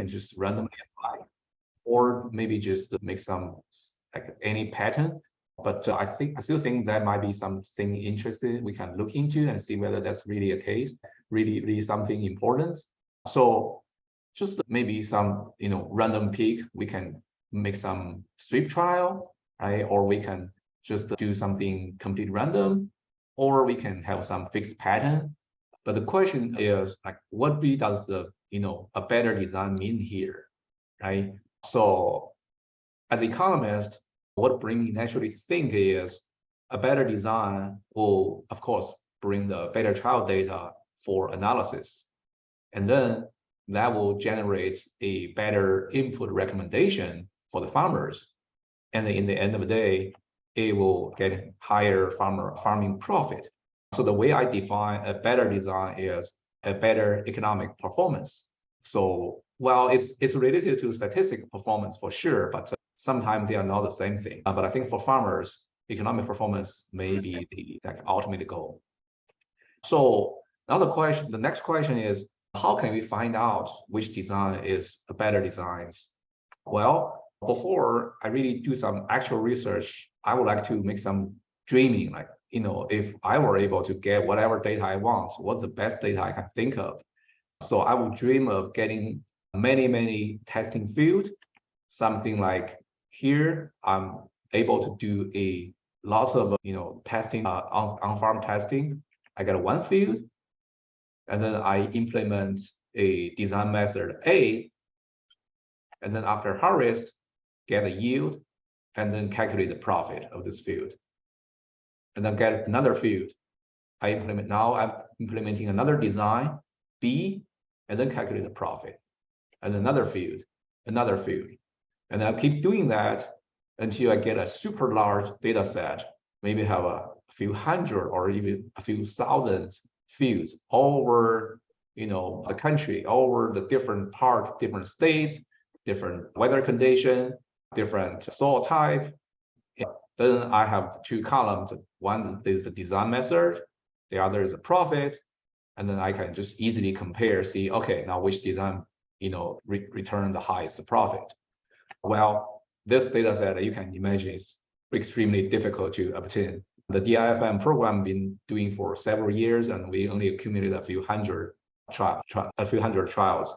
can just randomly apply, or maybe just make some like any pattern. But I still think that might be something interesting we can look into and see whether that's really a case, really something important. So just maybe some random pick, we can make some sweep trial, right? Or we can just do something complete random, or we can have some fixed pattern. But the question is like, what really does the a better design mean here, right? So as economists, what brings me naturally think is a better design will, of course, bring the better trial data for analysis. And then that will generate a better input recommendation for the farmers. And then in the end of the day, it will get higher farming profit. So the way I define a better design is a better economic performance. So while it's related to statistical performance for sure, but sometimes they are not the same thing. But I think for farmers, economic performance may be the ultimate goal. So now the next question is, how can we find out which design is a better design? Well, before I really do some actual research, I would like to make some dreaming, like, if I were able to get whatever data I want, what's the best data I can think of? So I would dream of getting many testing fields, something like here, I'm able to do lots of testing, on-farm testing. I got one field, and then I implement a design method A, and then after harvest, get a yield, and then calculate the profit of this field. And then get another field. Now I'm implementing another design, B, and then calculate the profit. And another field. And I'll keep doing that until I get a super large data set, maybe have a few hundred or even a few thousand fields all over the country, all over the different states, different weather condition, different soil type. Then I have two columns. One is the design method, the other is a profit, and then I can just easily compare, see, okay, now which design return the highest profit. Well, this data set, you can imagine, is extremely difficult to obtain. The DIFM program been doing for several years, and we only accumulated a few hundred trials.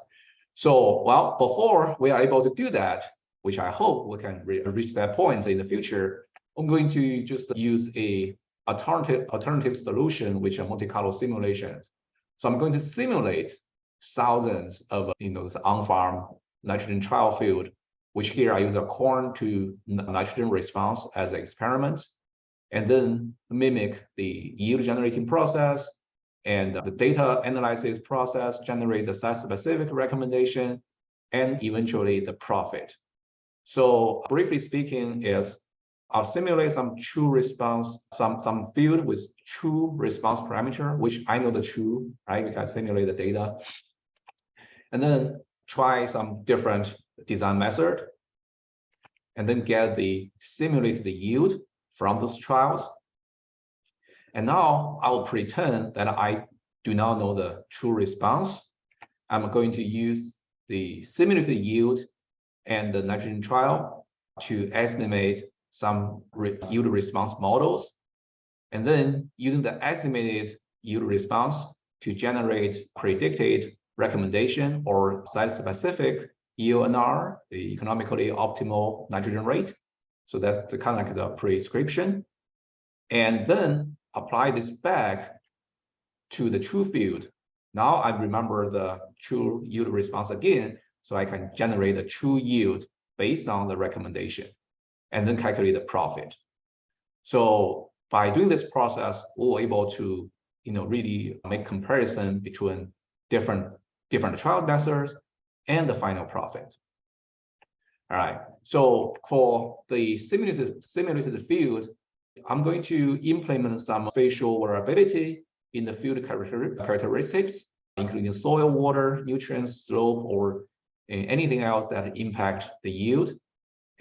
So, well, before we are able to do that, which I hope we can reach that point in the future, I'm going to just use a alternative solution, which are Monte Carlo simulations. So I'm going to simulate thousands of this on-farm nitrogen trial field, which here I use a corn to nitrogen response as an experiment, and then mimic the yield generating process and the data analysis process, generate the site-specific recommendation, and eventually the profit. So briefly speaking is, I'll simulate some true response, some field with true response parameter, which I know the true, right? We can simulate the data. And then try some different design method, and then simulate the yield from those trials. And now I will pretend that I do not know the true response. I'm going to use the simulated yield and the nitrogen trial to estimate some yield response models. And then using the estimated yield response to generate predicted recommendation or site-specific EONR, the economically optimal nitrogen rate. So that's the kind of like the prescription. And then apply this back to the true field. Now I remember the true yield response again, so I can generate a true yield based on the recommendation, and then calculate the profit. So by doing this process, we're able to really make comparison between different trial methods and the final profit. All right. So for the simulated field, I'm going to implement some spatial variability in the field characteristics, including soil, water, nutrients, slope, or anything else that impact the yield.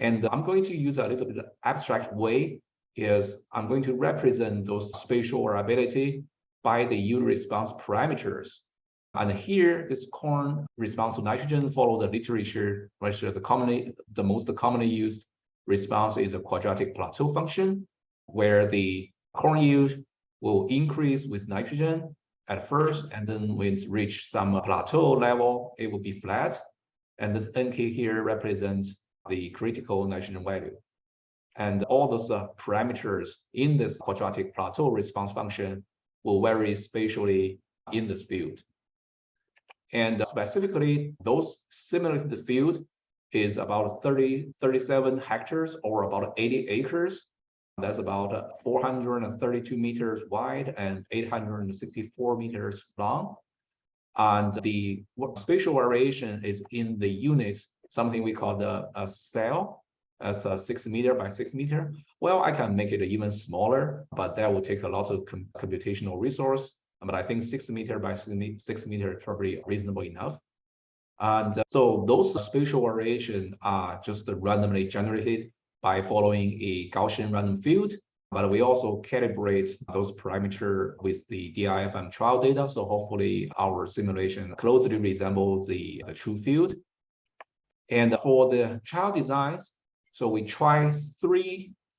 And I'm going to use a little bit of abstract way, is I'm going to represent those spatial variability by the yield response parameters. And here, this corn response to nitrogen follow the literature, right? So the most commonly used response is a quadratic plateau function, where the corn yield will increase with nitrogen at first, and then when it reach some plateau level, it will be flat. And this NK here represents the critical nitrogen value. And all those parameters in this quadratic plateau response function will vary spatially in this field. And specifically, those similar to the field is about 37 hectares or about 80 acres. That's about 432 meters wide and 864 meters long. And the spatial variation is in the units, something we call a cell, as a 6 meter by 6 meter. Well, I can make it even smaller, but that will take a lot of computational resource. But I think 6 meter by 6 meter is probably reasonable enough. And so those spatial variation are just randomly generated by following a Gaussian random field. But we also calibrate those parameters with the DIFM trial data. So hopefully our simulation closely resembles the true field. And for the trial designs, so we try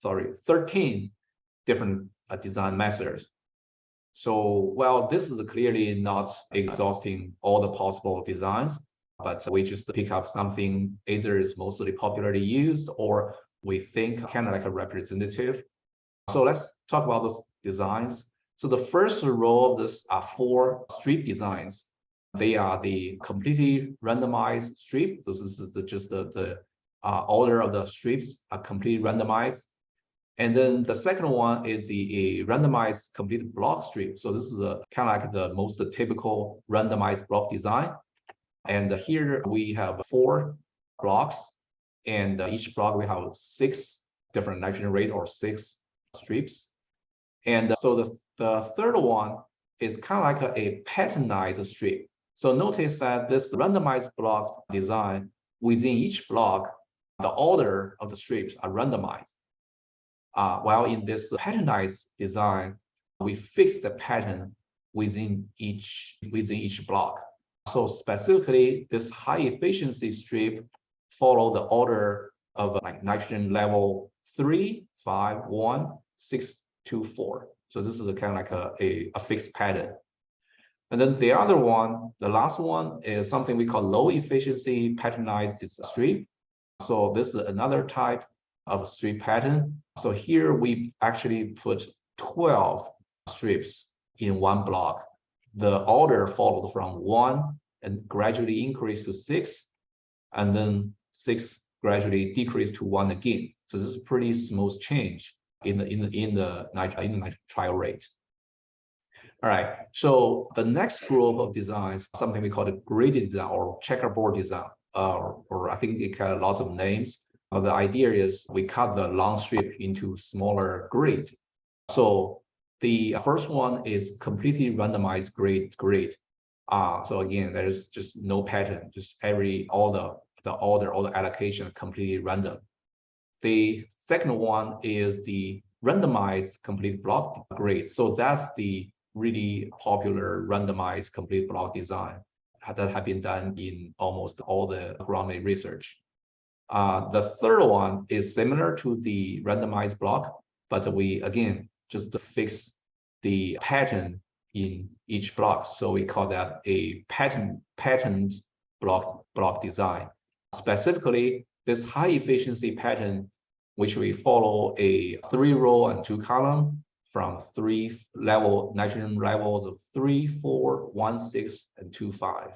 13 different design methods. So, well, this is clearly not exhausting all the possible designs, but we just pick up something either is mostly popularly used or we think kind of like a representative. So let's talk about those designs. So the first row of this are 4 strip designs. They are the completely randomized strip. This is just the order of the strips are completely randomized. And then the second one is a randomized complete block strip. So this is kind of like the most typical randomized block design. And here we have 4 blocks, and each block we have 6 different nitrogen rate or 6 strips. And so the third one is kind of like a patternized strip. So notice that this randomized block design, within each block, the order of the strips are randomized. While in this patternized design, we fix the pattern within each block. So specifically, this high efficiency strip follow the order of like nitrogen level 3, 5, 1, 6, 2, 4. So this is kind of like a fixed pattern. And then the other one, the last one, is something we call low efficiency patternized strip. So this is another type of strip pattern. So here we actually put 12 strips in one block. The order followed from 1 and gradually increased to 6, and then 6 gradually decreased to 1 again. So this is a pretty smooth change in the nitrogen trial rate. All right, so the next group of designs, something we call the graded design or checkerboard design, or I think it has lots of names. The idea is we cut the long strip into smaller grid. So the first one is completely randomized grid. So again, there's just no pattern, just all the order, all the allocation completely random. The second one is the randomized complete block grid. So that's the really popular randomized complete block design that have been done in almost all the agronomy research. The third one is similar to the randomized block, but we again just fix the pattern in each block. So we call that a patterned block design. Specifically, this high efficiency pattern, which we follow a 3-row and 2-column from 3 nitrogen levels of 3, 4, 1, 6, and 2, 5.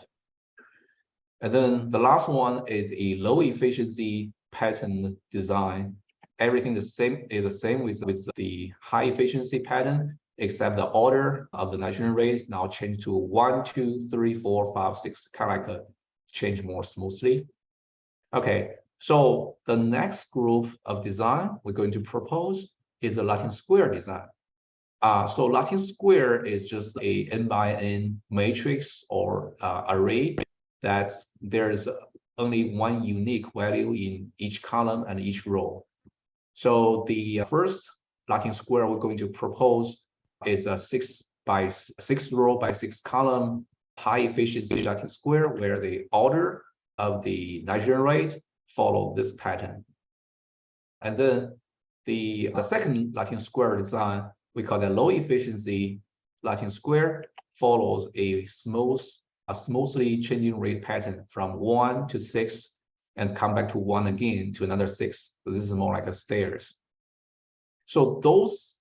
And then the last one is a low efficiency pattern design. Everything is the same with the high efficiency pattern, except the order of the nitrogen rate is now changed to 1, 2, 3, 4, 5, 6, kind of like a change more smoothly. Okay, so the next group of design we're going to propose is a Latin square design. So Latin square is just a n by n matrix or array that there's only one unique value in each column and each row. So the first Latin square we're going to propose is a 6 row by 6 column high efficiency Latin square, where the order of the nitrogen rate follow this pattern. And then the second Latin square design, we call the low efficiency Latin square, follows a smoothly changing rate pattern from 1 to 6 and come back to 1 again to another 6. So this is more like a stairs. So those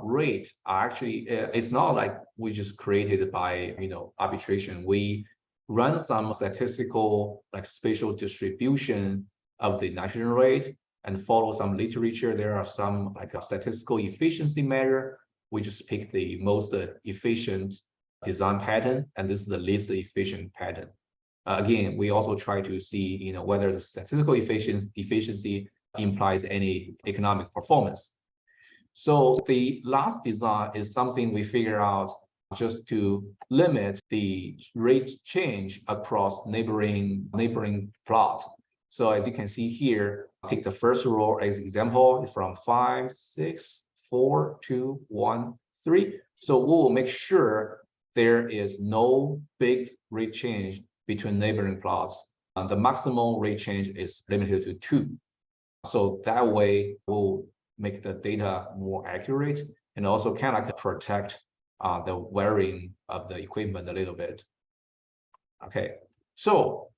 rate are actually, it's not like we just created by arbitration. We run some statistical like spatial distribution of the nitrogen rate and follow some literature. There are some like a statistical efficiency measure. We just pick the most efficient design pattern, and this is the least efficient pattern. Again, we also try to see whether the statistical efficiency implies any economic performance. So the last design is something we figure out just to limit the rate change across neighboring plot. So as you can see here, take the first row as example from 5, 6, 4, 2, 1, 3. So we will make sure there is no big rate change between neighboring plots. The maximum rate change is limited to 2. So that way we'll make the data more accurate and also kind of like protect the wearing of the equipment a little bit. Okay, so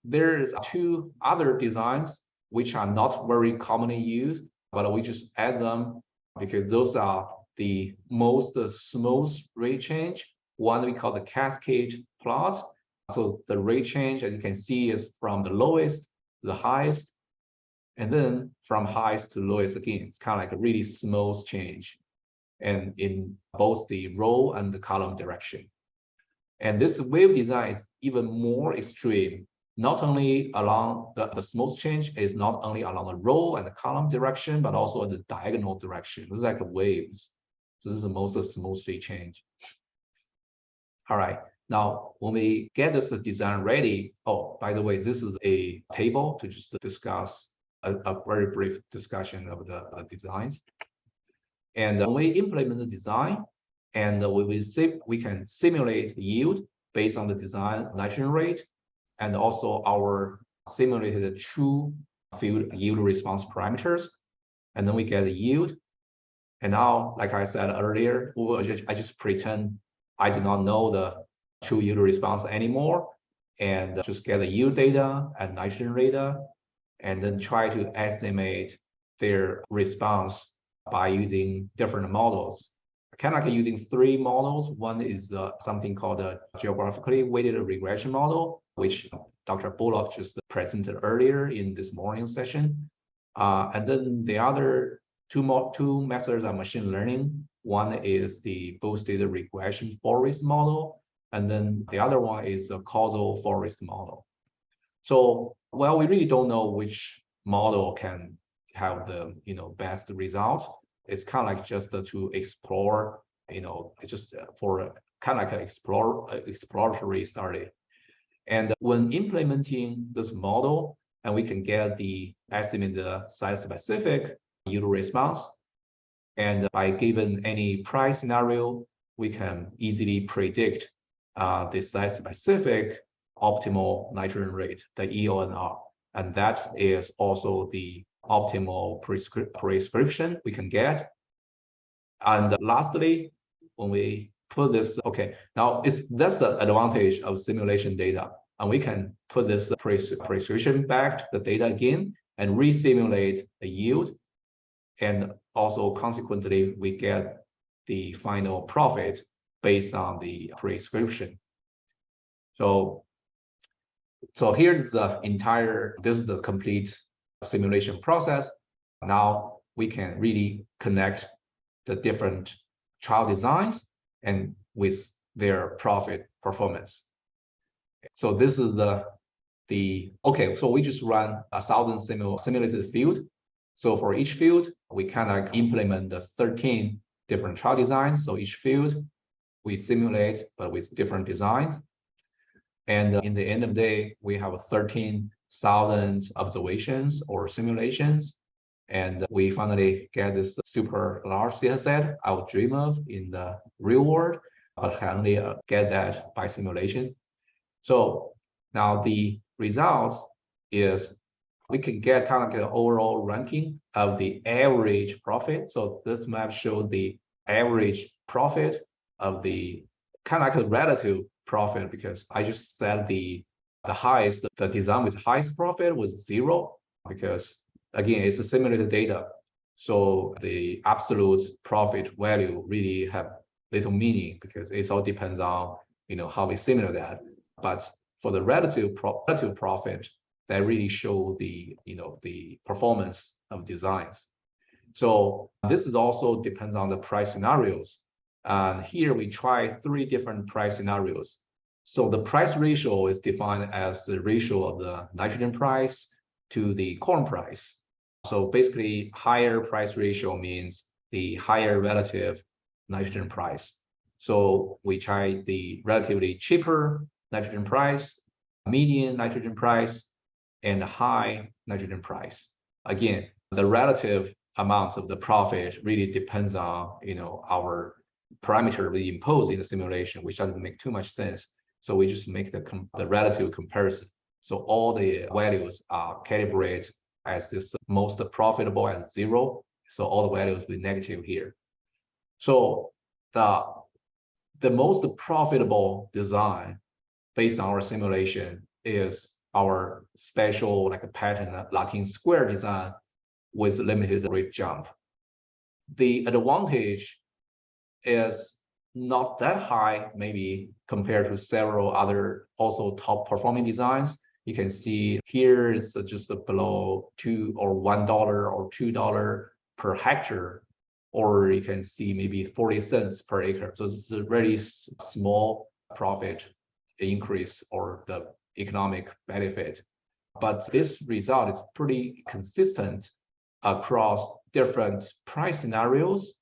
there's 2 other designs which are not very commonly used, but we just add them because those are the most smooth rate change. One we call the cascade plot. So the rate change, as you can see, is from the lowest to the highest, and then from highest to lowest again. It's kind of like a really smooth change, and in both the row and the column direction. And this wave design is even more extreme. Not only along the smooth change is not only along the row and the column direction, but also in the diagonal direction. It's like waves. So this is the most smoothly change. All right. Now, when we get this design ready, oh, by the way, this is a table to just discuss a very brief discussion of the designs. And when we implement the design, and we can simulate yield based on the design nitrogen rate, and also our simulated true field yield response parameters, and then we get the yield. And now, like I said earlier, I just pretend I do not know the true yield response anymore, and just get the yield data and nitrogen data, and then try to estimate their response by using different models. Kind of like using 3 models. One is something called a geographically weighted regression model, which Dr. Bullock just presented earlier in this morning session. And then the other two methods are machine learning. One is the boosted regression forest model, and then the other one is a causal forest model. So, well, we really don't know which model can have the best results. It's kind of like just to explore, just for kind of like an exploratory study. And when implementing this model, and we can get the estimated site-specific yield response, and by given any price scenario, we can easily predict the site-specific optimal nitrogen rate, the EONR, and that is also the optimal prescription we can get. And lastly, when we put this, okay, now that's the advantage of simulation data, and we can put this prescription back to the data again and re-simulate the yield, and also consequently we get the final profit based on the prescription. So here's this is the complete simulation process. Now we can really connect the different trial designs and with their profit performance. So this is okay, so we just run 1,000 simulated field. So for each field, we kind of implement the 13 different trial designs. So each field we simulate, but with different designs. And in the end of the day, we have 13,000 observations or simulations. And we finally get this super large data set I would dream of in the real world. but can only get that by simulation. So now the results is we can get kind of like an overall ranking of the average profit. So this map showed the average profit of the kind of like a relative profit, because I just said the highest, the design with highest profit was 0, because again, it's a simulated data. So the absolute profit value really have little meaning, because it all depends on how we simulate that. But for the relative profit, that really show the the performance of designs. So this is also depends on the price scenarios. And here we try 3 different price scenarios. So the price ratio is defined as the ratio of the nitrogen price to the corn price. So basically, higher price ratio means the higher relative nitrogen price. So we try the relatively cheaper nitrogen price, median nitrogen price, and high nitrogen price. Again, the relative amount of the profit really depends on our parameter we impose in the simulation, which doesn't make too much sense. So we just make the relative comparison. So all the values are calibrated as this most profitable as 0. So all the values will be negative here. So the most profitable design based on our simulation is our special like a pattern Latin square design with limited rate jump. The advantage is not that high, maybe compared to several other also top performing designs. You can see here it's just below $2 or $1 or $2 per hectare, or you can see maybe 40 cents per acre. So it's a really small profit increase or the economic benefit. But this result is pretty consistent across different price scenarios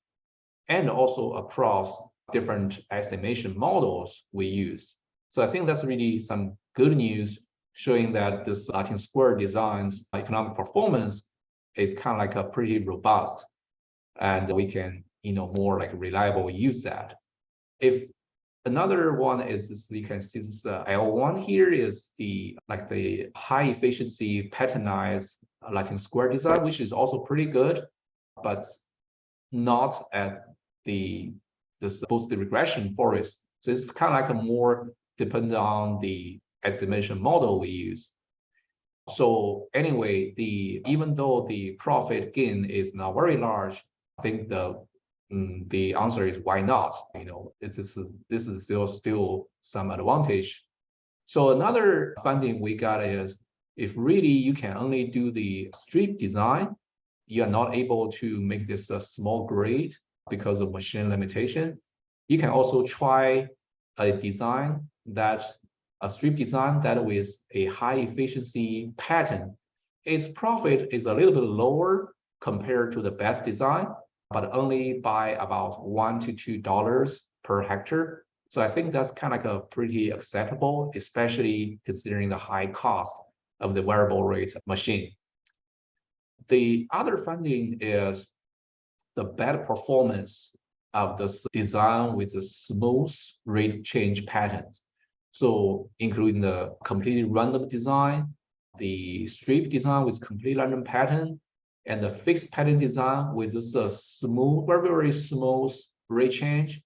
and also across different estimation models we use. So I think that's really some good news, showing that this Latin square design's economic performance is kind of like a pretty robust, and we can more like reliable use that. If another one is this, you can see this L1 here is the high efficiency patternized Latin square design, which is also pretty good, but not at this boosted regression forest. So it's kind of like a more dependent on the estimation model we use. So anyway, even though the profit gain is not very large, I think the answer is why not? This is still some advantage. So another finding we got is, if really you can only do the strip design, you are not able to make this a small grade because of machine limitation. You can also try a strip design that with a high efficiency pattern. Its profit is a little bit lower compared to the best design, but only by about $1 to $2 per hectare. So I think that's kind of like a pretty acceptable, especially considering the high cost of the variable rate machine. The other finding is the better performance of this design with a smooth rate change pattern. So including the completely random design, the strip design with complete random pattern, and the fixed pattern design with just a smooth, very smooth rate change,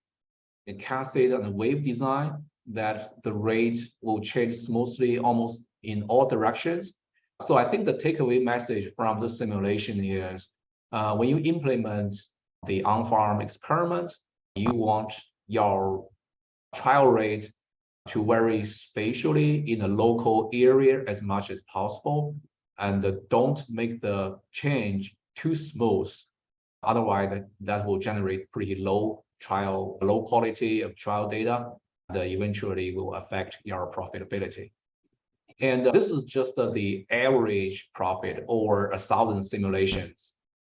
and cascade and wave design that the rate will change smoothly almost in all directions. So I think the takeaway message from the simulation is when you implement the on-farm experiment, you want your trial rate to vary spatially in a local area as much as possible, and don't make the change too smooth. Otherwise, that will generate pretty low quality of trial data that eventually will affect your profitability. And this is just the average profit over 1,000 simulations.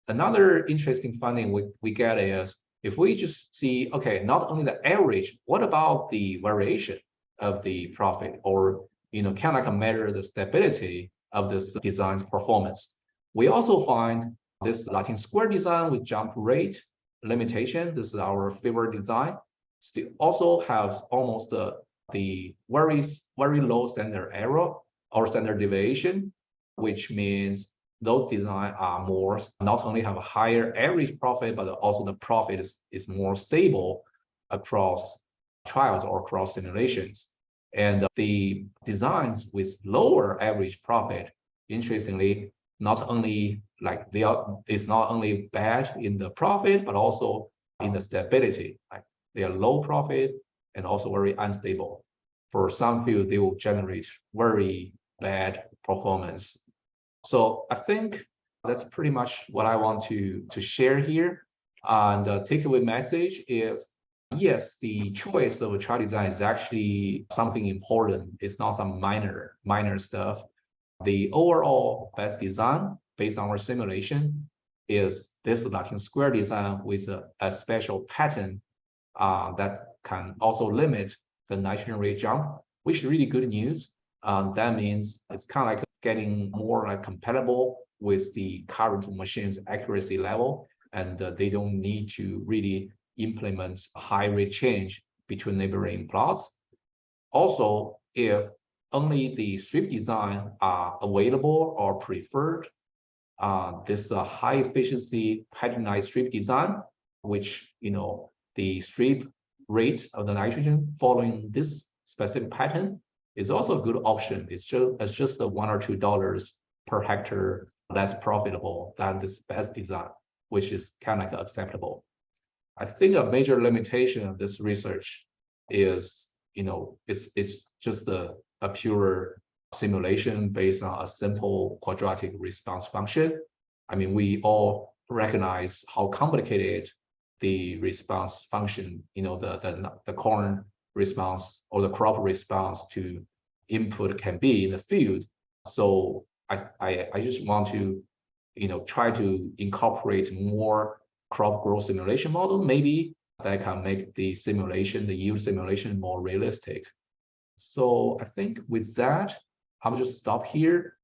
Another interesting finding we get is, if we just see, okay, not only the average, what about the variation of the profit, or can I measure the stability of this design's performance? We also find this Latin square design with jump rate limitation. This is our favorite design. still also have almost the very low standard error or standard deviation, which means those designs are more, not only have a higher average profit, but also the profit is more stable across trials or across simulations. And the designs with lower average profit, interestingly, not only like it's not only bad in the profit, but also in the stability. Like they are low profit and also very unstable. For some fields, they will generate very bad performance. So I think that's pretty much what I want to share here. And the takeaway message is, yes, the choice of a trial design is actually something important. It's not some minor stuff. The overall best design based on our simulation is this Latin square design with a special pattern that can also limit the nitrogen rate jump, which is really good news. That means it's kind of like getting more like compatible with the current machine's accuracy level, and they don't need to really implement high rate change between neighboring plots. Also, if only the strip design are available or preferred, this high efficiency patternized strip design, which the strip rate of the nitrogen following this specific pattern is also a good option. It's just $1 or $2 per hectare less profitable than this best design, which is kind of like acceptable. I think a major limitation of this research is, it's just a pure simulation based on a simple quadratic response function. I mean, we all recognize how complicated the response function, the corn response or the crop response to input can be in the field. So I just want to, try to incorporate more crop growth simulation model. Maybe that can make the yield simulation more realistic. So I think with that, I'll just stop here.